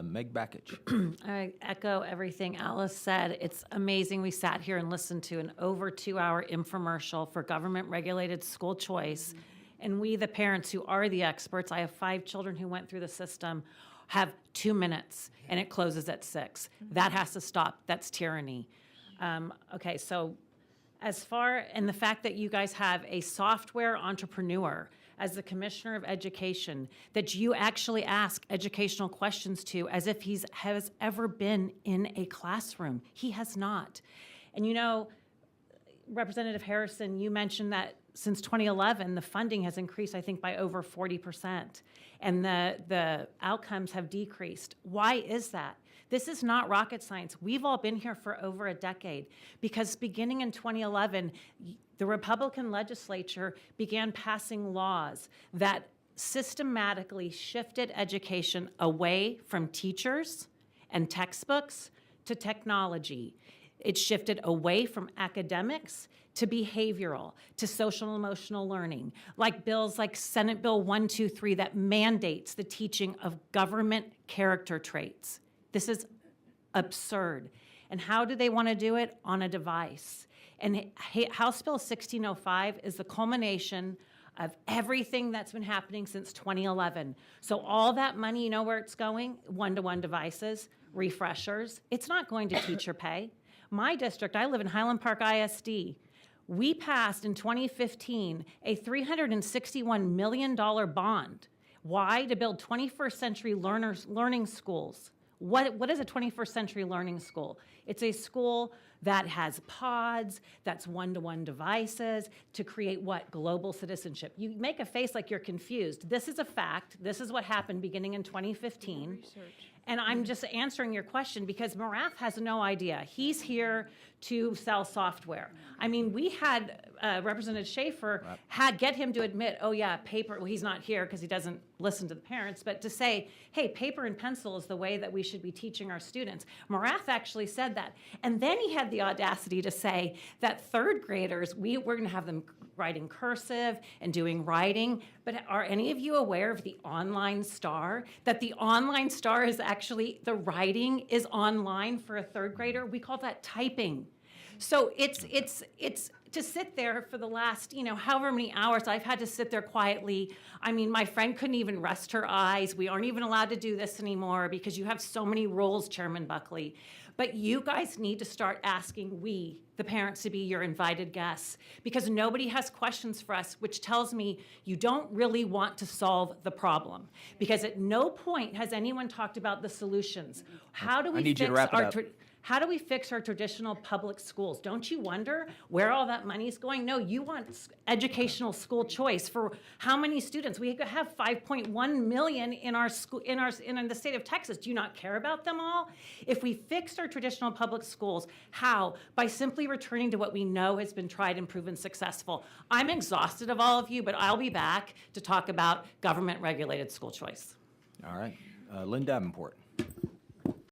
Meg Bakich. I echo everything Alice said. It's amazing. We sat here and listened to an over 2-hour infomercial for government-regulated school choice. And we, the parents who are the experts, I have 5 children who went through the system, have 2 minutes, and it closes at 6. That has to stop. That's tyranny. Okay, so as far, and the fact that you guys have a software entrepreneur as the commissioner of education that you actually ask educational questions to as if he has ever been in a classroom. He has not. And you know, Representative Harrison, you mentioned that since 2011, the funding has increased, I think, by over 40%, and the outcomes have decreased. Why is that? This is not rocket science. We've all been here for over a decade because beginning in 2011, the Republican legislature began passing laws that systematically shifted education away from teachers and textbooks to technology. It shifted away from academics to behavioral, to social and emotional learning, like bills like Senate Bill 123 that mandates the teaching of government character traits. This is absurd. And how do they want to do it? On a device. And House Bill 1605 is the culmination of everything that's been happening since 2011. So all that money, you know where it's going? One-to-one devices, refreshers. It's not going to teacher pay. My district, I live in Highland Park ISD. We passed in 2015 a $361 million bond. Why? To build 21st century learning schools. What is a 21st century learning school? It's a school that has pods, that's one-to-one devices to create what? Global citizenship. You make a face like you're confused. This is a fact. This is what happened beginning in 2015. Research. And I'm just answering your question because Morath has no idea. He's here to sell software. I mean, we had Representative Schaefer get him to admit, oh yeah, paper, well, he's not here because he doesn't listen to the parents, but to say, hey, paper and pencil is the way that we should be teaching our students. Morath actually said that. And then he had the audacity to say that third graders, we're going to have them writing cursive and doing writing. But are any of you aware of the online star? That the online star is actually, the writing is online for a third grader? We call that typing. So it's to sit there for the last, however many hours I've had to sit there quietly. I mean, my friend couldn't even rest her eyes. We aren't even allowed to do this anymore because you have so many rules, Chairman Buckley. But you guys need to start asking the parents, to be your invited guests because nobody has questions for us, which tells me you don't really want to solve the problem because at no point has anyone talked about the solutions. How do we How do we fix our traditional public schools? Don't you wonder where all that money is going? No, you want educational school choice for how many students? We have 5.1 million in our school in the state of Texas. Do you not care about them all? If we fixed our traditional public schools, how? By simply returning to what we know has been tried and proven successful. I'm exhausted of all of you, but I'll be back to talk about government-regulated school choice. All right. Lynn Davenport.